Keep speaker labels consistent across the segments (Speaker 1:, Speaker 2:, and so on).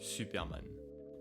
Speaker 1: Superman.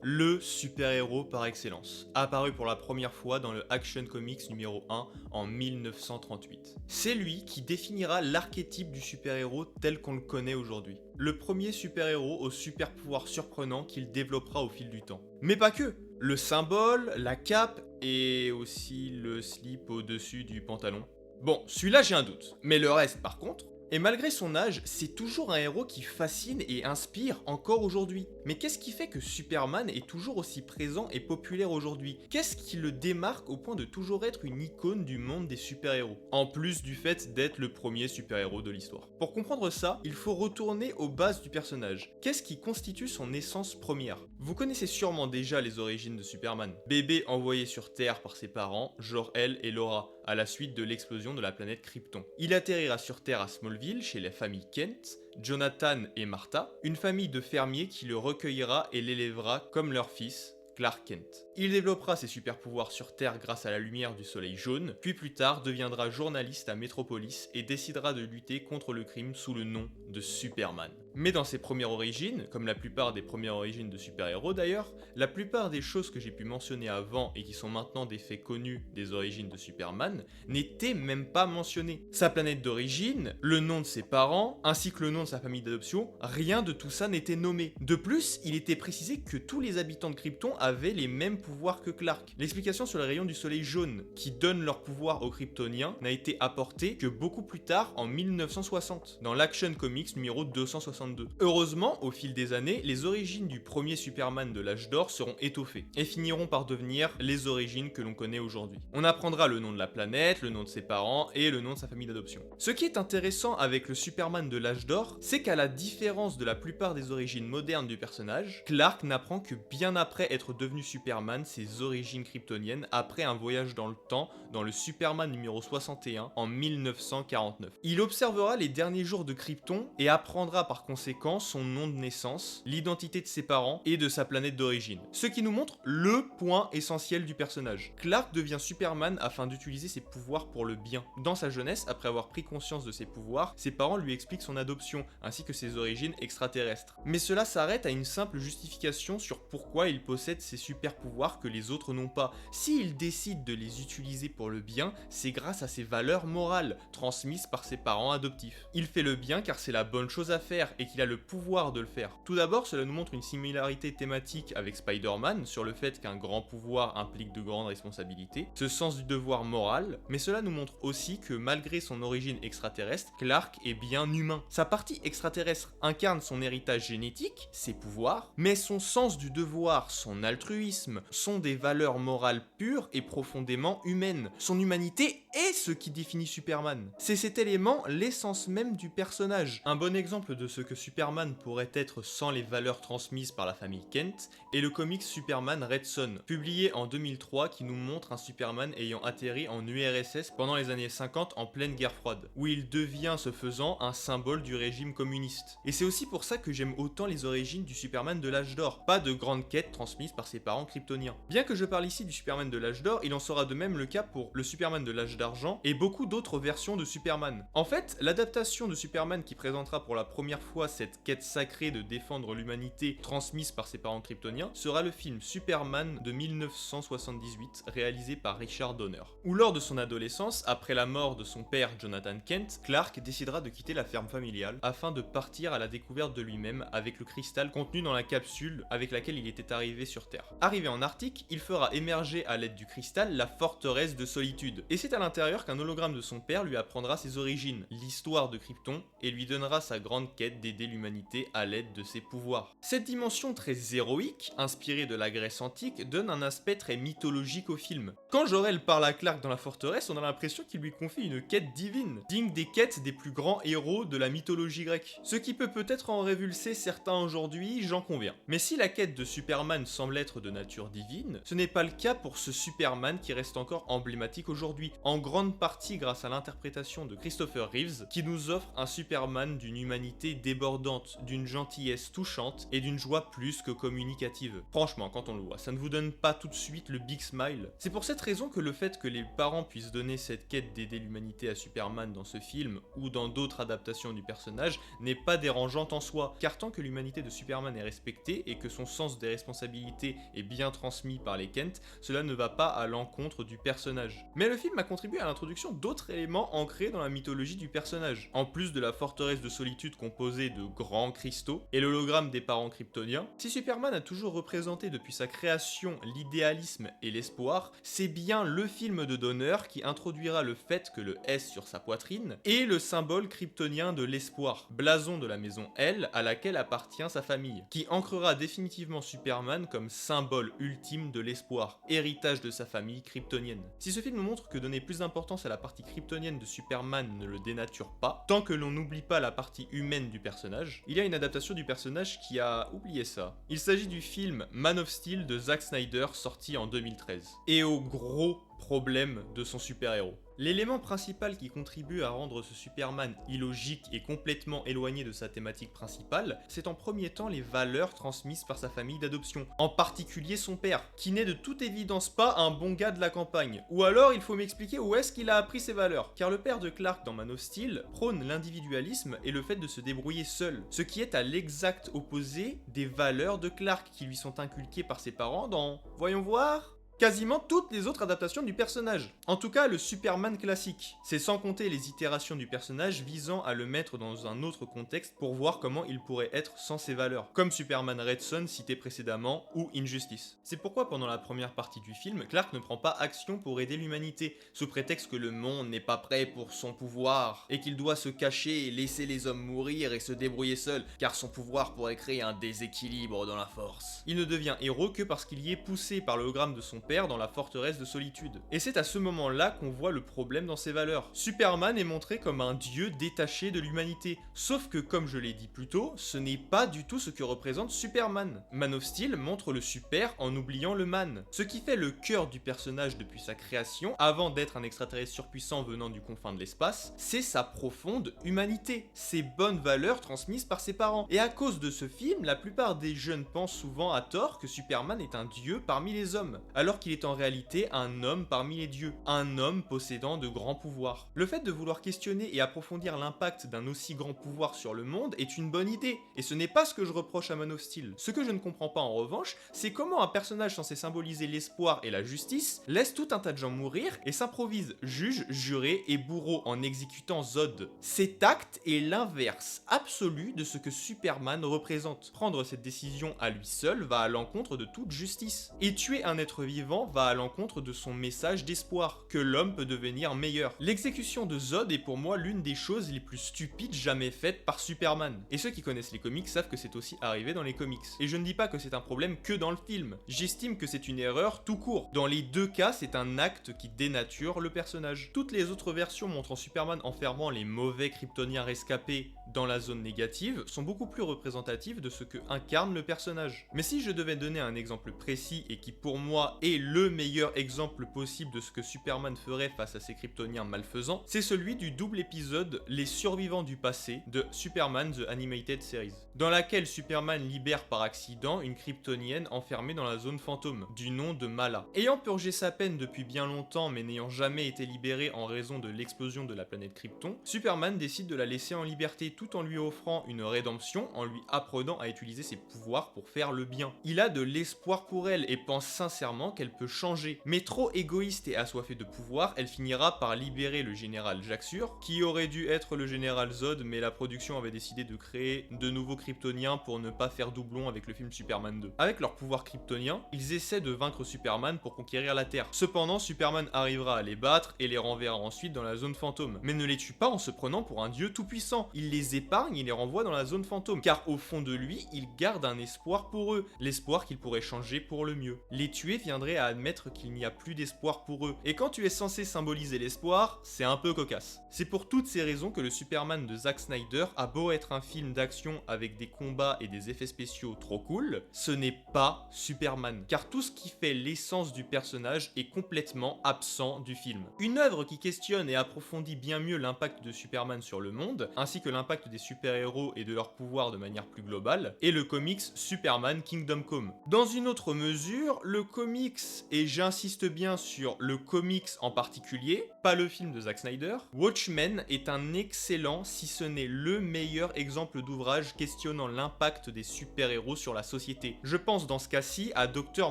Speaker 1: Le super-héros par excellence, apparu pour la première fois dans le Action Comics numéro 1 en 1938. C'est lui qui définira l'archétype du super-héros tel qu'on le connaît aujourd'hui. Le premier super-héros au super-pouvoir surprenant qu'il développera au fil du temps. Mais pas que. Le symbole, la cape et aussi le slip au-dessus du pantalon. Bon, celui-là j'ai un doute, mais le reste par contre. Et malgré son âge, c'est toujours un héros qui fascine et inspire encore aujourd'hui. Mais qu'est-ce qui fait que Superman est toujours aussi présent et populaire aujourd'hui? Qu'est-ce qui le démarque au point de toujours être une icône du monde des super-héros? En plus du fait d'être le premier super-héros de l'histoire. Pour comprendre ça, il faut retourner aux bases du personnage. Qu'est-ce qui constitue son essence première? Vous connaissez sûrement déjà les origines de Superman. Bébé envoyé sur Terre par ses parents, Jor-El et Laura, à la suite de l'explosion de la planète Krypton. Il atterrira sur Terre à Smallville chez la famille Kent, Jonathan et Martha, une famille de fermiers qui le recueillera et l'élèvera comme leur fils, Clark Kent. Il développera ses super pouvoirs sur Terre grâce à la lumière du soleil jaune, puis plus tard deviendra journaliste à Metropolis et décidera de lutter contre le crime sous le nom de Superman. Mais dans ses premières origines, comme la plupart des premières origines de super-héros d'ailleurs, la plupart des choses que j'ai pu mentionner avant et qui sont maintenant des faits connus des origines de Superman, n'étaient même pas mentionnées. Sa planète d'origine, le nom de ses parents, ainsi que le nom de sa famille d'adoption, rien de tout ça n'était nommé. De plus, il était précisé que tous les habitants de Krypton avaient les mêmes pouvoirs que Clark. L'explication sur les rayons du soleil jaune, qui donnent leur pouvoir aux Kryptoniens, n'a été apportée que beaucoup plus tard en 1960, dans l'Action Comics numéro 262. Heureusement, au fil des années, les origines du premier Superman de l'âge d'or seront étoffées, et finiront par devenir les origines que l'on connaît aujourd'hui. On apprendra le nom de la planète, le nom de ses parents, et le nom de sa famille d'adoption. Ce qui est intéressant avec le Superman de l'âge d'or, c'est qu'à la différence de la plupart des origines modernes du personnage, Clark n'apprend que bien après être devenu Superman ses origines kryptoniennes après un voyage dans le temps dans le Superman numéro 61 en 1949. Il observera les derniers jours de Krypton et apprendra par conséquent son nom de naissance, l'identité de ses parents et de sa planète d'origine. Ce qui nous montre le point essentiel du personnage. Clark devient Superman afin d'utiliser ses pouvoirs pour le bien. Dans sa jeunesse, après avoir pris conscience de ses pouvoirs, ses parents lui expliquent son adoption ainsi que ses origines extraterrestres. Mais cela s'arrête à une simple justification sur pourquoi il possède ces super pouvoirs que les autres n'ont pas. S'il décide de les utiliser pour le bien, c'est grâce à ses valeurs morales, transmises par ses parents adoptifs. Il fait le bien car c'est la bonne chose à faire et qu'il a le pouvoir de le faire. Tout d'abord, cela nous montre une similarité thématique avec Spider-Man sur le fait qu'un grand pouvoir implique de grandes responsabilités, ce sens du devoir moral, mais cela nous montre aussi que malgré son origine extraterrestre, Clark est bien humain. Sa partie extraterrestre incarne son héritage génétique, ses pouvoirs, mais son sens du devoir, son altruisme, sont des valeurs morales pures et profondément humaines. Son humanité est ce qui définit Superman. C'est cet élément l'essence même du personnage. Un bon exemple de ce que Superman pourrait être sans les valeurs transmises par la famille Kent est le comics Superman Red Son, publié en 2003 qui nous montre un Superman ayant atterri en URSS pendant les années 50 en pleine guerre froide, où il devient ce faisant un symbole du régime communiste. Et c'est aussi pour ça que j'aime autant les origines du Superman de l'âge d'or, pas de grandes quêtes transmises par ses parents kryptoniens. Bien que je parle ici du Superman de l'âge d'or, il en sera de même le cas pour le Superman de l'âge d'argent et beaucoup d'autres versions de Superman. En fait, l'adaptation de Superman qui présentera pour la première fois cette quête sacrée de défendre l'humanité transmise par ses parents kryptoniens sera le film Superman de 1978 réalisé par Richard Donner. Où lors de son adolescence, après la mort de son père Jonathan Kent, Clark décidera de quitter la ferme familiale afin de partir à la découverte de lui-même avec le cristal contenu dans la capsule avec laquelle il était arrivé sur Terre. Arrivé en Arctique, il fera émerger à l'aide du cristal la forteresse de solitude. Et c'est à l'intérieur qu'un hologramme de son père lui apprendra ses origines, l'histoire de Krypton, et lui donnera sa grande quête d'aider l'humanité à l'aide de ses pouvoirs. Cette dimension très héroïque, inspirée de la Grèce antique, donne un aspect très mythologique au film. Quand Jor-El parle à Clark dans la forteresse, on a l'impression qu'il lui confie une quête divine, digne des quêtes des plus grands héros de la mythologie grecque. Ce qui peut peut-être en révulser certains aujourd'hui, j'en conviens. Mais si la quête de Superman semble être de nature divine, ce n'est pas le cas pour ce Superman qui reste encore emblématique aujourd'hui, en grande partie grâce à l'interprétation de Christopher Reeves, qui nous offre un Superman d'une humanité débordante débordante, d'une gentillesse touchante et d'une joie plus que communicative. Franchement, quand on le voit, ça ne vous donne pas tout de suite le big smile. C'est pour cette raison que le fait que les parents puissent donner cette quête d'aider l'humanité à Superman dans ce film ou dans d'autres adaptations du personnage n'est pas dérangeante en soi, car tant que l'humanité de Superman est respectée et que son sens des responsabilités est bien transmis par les Kent, cela ne va pas à l'encontre du personnage. Mais le film a contribué à l'introduction d'autres éléments ancrés dans la mythologie du personnage. En plus de la forteresse de solitude composée de grands cristaux et l'hologramme des parents kryptoniens, si Superman a toujours représenté depuis sa création l'idéalisme et l'espoir, c'est bien le film de Donner qui introduira le fait que le S sur sa poitrine est le symbole kryptonien de l'espoir, blason de la maison L à laquelle appartient sa famille, qui ancrera définitivement Superman comme symbole ultime de l'espoir, héritage de sa famille kryptonienne. Si ce film nous montre que donner plus d'importance à la partie kryptonienne de Superman ne le dénature pas, tant que l'on n'oublie pas la partie humaine du personnage, il y a une adaptation du personnage qui a oublié ça. Il s'agit du film Man of Steel de Zack Snyder sorti en 2013. Et au gros problème de son super-héros. L'élément principal qui contribue à rendre ce Superman illogique et complètement éloigné de sa thématique principale, c'est en premier temps les valeurs transmises par sa famille d'adoption, en particulier son père, qui n'est de toute évidence pas un bon gars de la campagne. Ou alors il faut m'expliquer où est-ce qu'il a appris ces valeurs, car le père de Clark dans Man of Steel prône l'individualisme et le fait de se débrouiller seul, ce qui est à l'exact opposé des valeurs de Clark qui lui sont inculquées par ses parents dans, voyons voir, quasiment toutes les autres adaptations du personnage. En tout cas, le Superman classique. C'est sans compter les itérations du personnage visant à le mettre dans un autre contexte pour voir comment il pourrait être sans ses valeurs, comme Superman Red Son cité précédemment ou Injustice. C'est pourquoi pendant la première partie du film, Clark ne prend pas action pour aider l'humanité, sous prétexte que le monde n'est pas prêt pour son pouvoir, et qu'il doit se cacher et laisser les hommes mourir et se débrouiller seul, car son pouvoir pourrait créer un déséquilibre dans la force. Il ne devient héros que parce qu'il y est poussé par le hologramme de son père dans la forteresse de solitude. Et c'est à ce moment-là qu'on voit le problème dans ses valeurs. Superman est montré comme un dieu détaché de l'humanité, sauf que comme je l'ai dit plus tôt, ce n'est pas du tout ce que représente Superman. Man of Steel montre le super en oubliant le man. Ce qui fait le cœur du personnage depuis sa création, avant d'être un extraterrestre surpuissant venant du confin de l'espace, c'est sa profonde humanité, ses bonnes valeurs transmises par ses parents. Et à cause de ce film, la plupart des jeunes pensent souvent à tort que Superman est un dieu parmi les hommes, alors qu'il est en réalité un homme parmi les dieux, un homme possédant de grands pouvoirs. Le fait de vouloir questionner et approfondir l'impact d'un aussi grand pouvoir sur le monde est une bonne idée, et ce n'est pas ce que je reproche à Man of Steel. Ce que je ne comprends pas en revanche, c'est comment un personnage censé symboliser l'espoir et la justice laisse tout un tas de gens mourir et s'improvise juge, juré et bourreau en exécutant Zod. Cet acte est l'inverse absolu de ce que Superman représente. Prendre cette décision à lui seul va à l'encontre de toute justice, et tuer un être vivant va à l'encontre de son message d'espoir, que l'homme peut devenir meilleur. L'exécution de Zod est pour moi l'une des choses les plus stupides jamais faites par Superman. Et ceux qui connaissent les comics savent que c'est aussi arrivé dans les comics. Et je ne dis pas que c'est un problème que dans le film. J'estime que c'est une erreur tout court. Dans les deux cas, c'est un acte qui dénature le personnage. Toutes les autres versions montrant Superman enfermant les mauvais kryptoniens rescapés dans la zone négative sont beaucoup plus représentatives de ce que incarne le personnage. Mais si je devais donner un exemple précis et qui pour moi est le meilleur exemple possible de ce que Superman ferait face à ces kryptoniens malfaisants, c'est celui du double épisode Les Survivants du passé de Superman The Animated Series, dans laquelle Superman libère par accident une kryptonienne enfermée dans la zone fantôme, du nom de Mala. Ayant purgé sa peine depuis bien longtemps mais n'ayant jamais été libéré en raison de l'explosion de la planète Krypton, Superman décide de la laisser en liberté tout en lui offrant une rédemption en lui apprenant à utiliser ses pouvoirs pour faire le bien. Il a de l'espoir pour elle et pense sincèrement qu'elle peut changer. Mais trop égoïste et assoiffée de pouvoir, elle finira par libérer le général Jaxur, qui aurait dû être le général Zod, mais la production avait décidé de créer de nouveaux kryptoniens pour ne pas faire doublon avec le film Superman 2. Avec leur pouvoir kryptonien, ils essaient de vaincre Superman pour conquérir la Terre. Cependant, Superman arrivera à les battre et les renverra ensuite dans la zone fantôme. Mais ne les tue pas en se prenant pour un dieu tout-puissant. Il les épargne et les renvoie dans la zone fantôme, car au fond de lui, il garde un espoir pour eux, l'espoir qu'ils pourraient changer pour le mieux. Les tuer viendrait à admettre qu'il n'y a plus d'espoir pour eux, et quand tu es censé symboliser l'espoir, c'est un peu cocasse. C'est pour toutes ces raisons que le Superman de Zack Snyder a beau être un film d'action avec des combats et des effets spéciaux trop cool, ce n'est pas Superman, car tout ce qui fait l'essence du personnage est complètement absent du film. Une œuvre qui questionne et approfondit bien mieux l'impact de Superman sur le monde, ainsi que l'impact l'impact des super-héros et de leurs pouvoirs de manière plus globale, et le comics Superman Kingdom Come. Dans une autre mesure, le comics, et j'insiste bien sur le comics en particulier, pas le film de Zack Snyder, Watchmen est un excellent, si ce n'est le meilleur exemple d'ouvrage questionnant l'impact des super-héros sur la société. Je pense dans ce cas-ci à Dr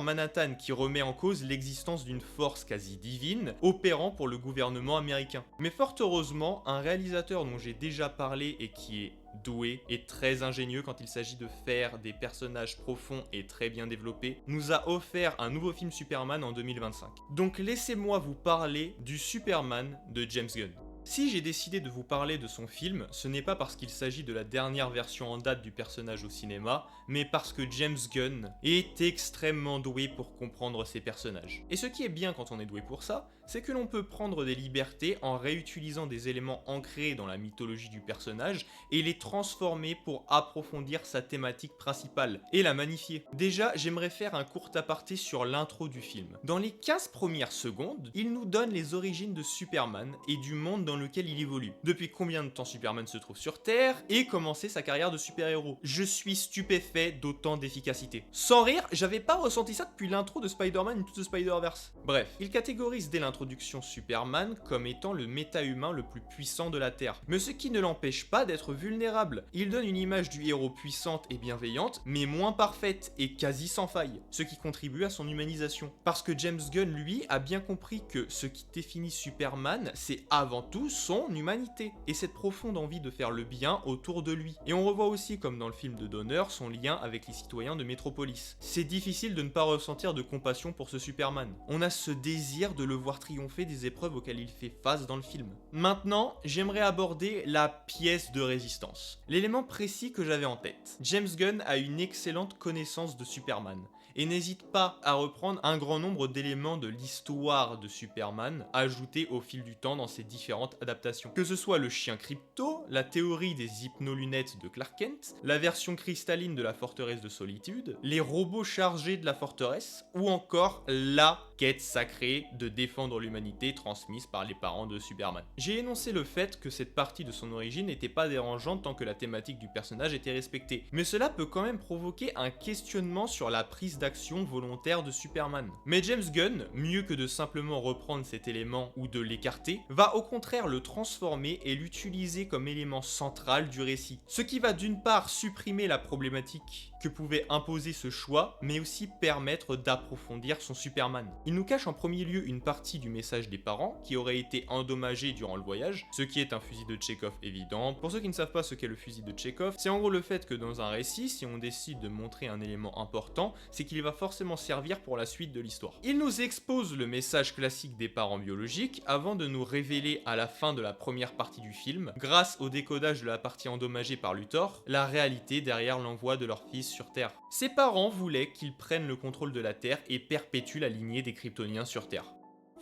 Speaker 1: Manhattan qui remet en cause l'existence d'une force quasi divine opérant pour le gouvernement américain. Mais fort heureusement, un réalisateur dont j'ai déjà parlé et qui est doué et très ingénieux quand il s'agit de faire des personnages profonds et très bien développés, nous a offert un nouveau film Superman en 2025. Donc laissez-moi vous parler du Superman de James Gunn. Si j'ai décidé de vous parler de son film, ce n'est pas parce qu'il s'agit de la dernière version en date du personnage au cinéma, mais parce que James Gunn est extrêmement doué pour comprendre ses personnages. Et ce qui est bien quand on est doué pour ça, c'est que l'on peut prendre des libertés en réutilisant des éléments ancrés dans la mythologie du personnage et les transformer pour approfondir sa thématique principale et la magnifier. Déjà, j'aimerais faire un court aparté sur l'intro du film. Dans les 15 premières secondes, il nous donne les origines de Superman et du monde dans lequel il évolue. Depuis combien de temps Superman se trouve sur Terre et commencer sa carrière de super-héros. Je suis stupéfait d'autant d'efficacité. Sans rire, j'avais pas ressenti ça depuis l'intro de Spider-Man Into the Spider-Verse. Bref, il catégorise dès l'introduction Superman comme étant le méta-humain le plus puissant de la Terre. Mais ce qui ne l'empêche pas d'être vulnérable. Il donne une image du héros puissante et bienveillante, mais moins parfaite et quasi sans faille, ce qui contribue à son humanisation. Parce que James Gunn, lui, a bien compris que ce qui définit Superman, c'est avant tout son humanité et cette profonde envie de faire le bien autour de lui. Et on revoit aussi, comme dans le film de Donner, son lien avec les citoyens de Metropolis. C'est difficile de ne pas ressentir de compassion pour ce Superman. On a ce désir de le voir triompher des épreuves auxquelles il fait face dans le film. Maintenant, j'aimerais aborder la pièce de résistance. L'élément précis que j'avais en tête. James Gunn a une excellente connaissance de Superman et n'hésite pas à reprendre un grand nombre d'éléments de l'histoire de Superman ajoutés au fil du temps dans ses différentes adaptations. Que ce soit le chien crypto, la théorie des hypnolunettes de Clark Kent, la version cristalline de la forteresse de solitude, les robots chargés de la forteresse, ou encore la quête sacrée de défendre l'humanité transmise par les parents de Superman. J'ai énoncé le fait que cette partie de son origine n'était pas dérangeante tant que la thématique du personnage était respectée, mais cela peut quand même provoquer un questionnement sur la prise d'action volontaire de Superman. Mais James Gunn, mieux que de simplement reprendre cet élément ou de l'écarter, va au contraire le transformer et l'utiliser comme élément central du récit. Ce qui va d'une part supprimer la problématique que pouvait imposer ce choix, mais aussi permettre d'approfondir son Superman. Il nous cache en premier lieu une partie du message des parents qui aurait été endommagé durant le voyage, ce qui est un fusil de Tchekhov évident. Pour ceux qui ne savent pas ce qu'est le fusil de Tchekhov, c'est en gros le fait que dans un récit, si on décide de montrer un élément important, c'est qu'il va forcément servir pour la suite de l'histoire. Il nous expose le message classique des parents biologiques avant de nous révéler à la fin de la première partie du film, grâce au décodage de la partie endommagée par Luthor, la réalité derrière l'envoi de leur fils sur Terre. Ses parents voulaient qu'ils prennent le contrôle de la Terre et perpétuent la lignée des Kryptoniens sur Terre.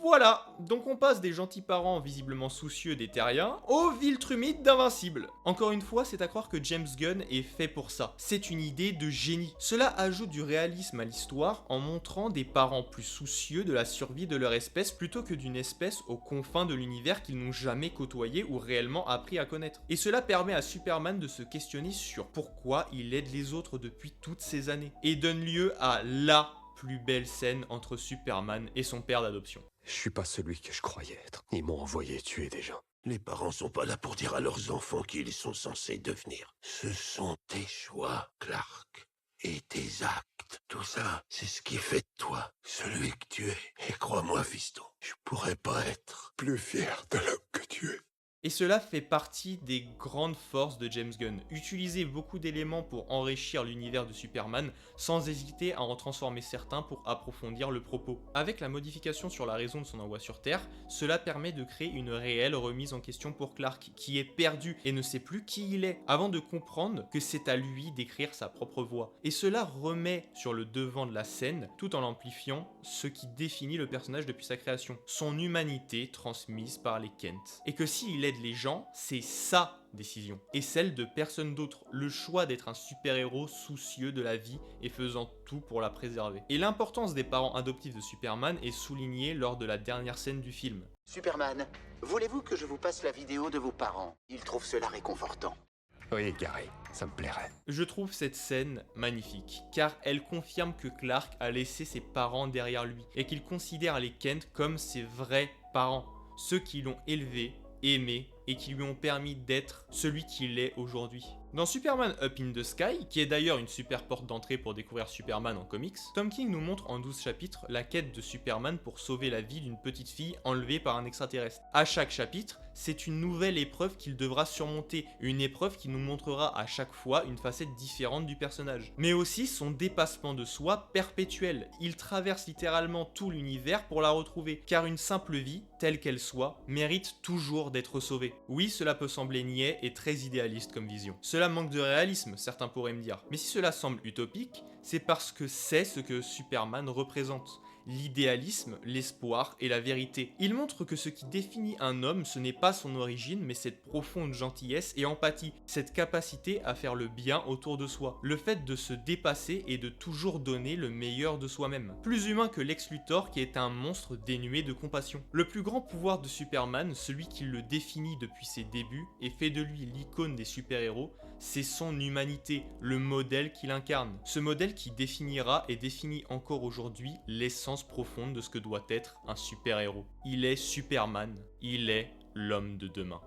Speaker 1: Voilà, donc on passe des gentils parents visiblement soucieux des terriens aux Viltrumides d'invincibles. Encore une fois, c'est à croire que James Gunn est fait pour ça. C'est une idée de génie. Cela ajoute du réalisme à l'histoire en montrant des parents plus soucieux de la survie de leur espèce plutôt que d'une espèce aux confins de l'univers qu'ils n'ont jamais côtoyé ou réellement appris à connaître. Et cela permet à Superman de se questionner sur pourquoi il aide les autres depuis toutes ces années. Et donne lieu à la plus belle scène entre Superman et son père d'adoption.
Speaker 2: Je suis pas celui que je croyais être. Ils m'ont envoyé tuer des gens.
Speaker 3: Les parents sont pas là pour dire à leurs enfants qui ils sont censés devenir. Ce sont tes choix, Clark. Et tes actes. Tout ça, c'est ce qui fait de toi celui que tu es. Et crois-moi, fiston, je pourrais pas être plus fier de l'homme que tu es.
Speaker 1: Et cela fait partie des grandes forces de James Gunn, utiliser beaucoup d'éléments pour enrichir l'univers de Superman sans hésiter à en transformer certains pour approfondir le propos. Avec la modification sur la raison de son envoi sur Terre, cela permet de créer une réelle remise en question pour Clark, qui est perdu et ne sait plus qui il est, avant de comprendre que c'est à lui d'écrire sa propre voix. Et cela remet sur le devant de la scène, tout en l'amplifiant, ce qui définit le personnage depuis sa création, son humanité transmise par les Kent. Et que s'il aide les gens, c'est sa décision, et celle de personne d'autre, le choix d'être un super-héros soucieux de la vie et faisant tout pour la préserver. Et l'importance des parents adoptifs de Superman est soulignée lors de la dernière scène du film.
Speaker 4: Superman, voulez-vous que je vous passe la vidéo de vos parents? Ils trouvent cela réconfortant.
Speaker 2: Oui, Gary, ça me plairait.
Speaker 1: Je trouve cette scène magnifique, car elle confirme que Clark a laissé ses parents derrière lui, et qu'il considère les Kent comme ses vrais parents, ceux qui l'ont élevé, aimé, et qui lui ont permis d'être celui qu'il est aujourd'hui. Dans Superman Up in the Sky, qui est d'ailleurs une super porte d'entrée pour découvrir Superman en comics, Tom King nous montre en 12 chapitres la quête de Superman pour sauver la vie d'une petite fille enlevée par un extraterrestre. À chaque chapitre, c'est une nouvelle épreuve qu'il devra surmonter, une épreuve qui nous montrera à chaque fois une facette différente du personnage. Mais aussi son dépassement de soi perpétuel. Il traverse littéralement tout l'univers pour la retrouver, car une simple vie, telle qu'elle soit, mérite toujours d'être sauvée. Oui, cela peut sembler niais et très idéaliste comme vision. Cela manque de réalisme, certains pourraient me dire. Mais si cela semble utopique, c'est parce que c'est ce que Superman représente. L'idéalisme, l'espoir et la vérité. Il montre que ce qui définit un homme, ce n'est pas son origine, mais cette profonde gentillesse et empathie, cette capacité à faire le bien autour de soi, le fait de se dépasser et de toujours donner le meilleur de soi-même. Plus humain que Lex Luthor qui est un monstre dénué de compassion. Le plus grand pouvoir de Superman, celui qui le définit depuis ses débuts et fait de lui l'icône des super-héros, c'est son humanité, le modèle qu'il incarne. Ce modèle qui définira et définit encore aujourd'hui l'essence profonde de ce que doit être un super-héros. Il est Superman, il est l'homme de demain.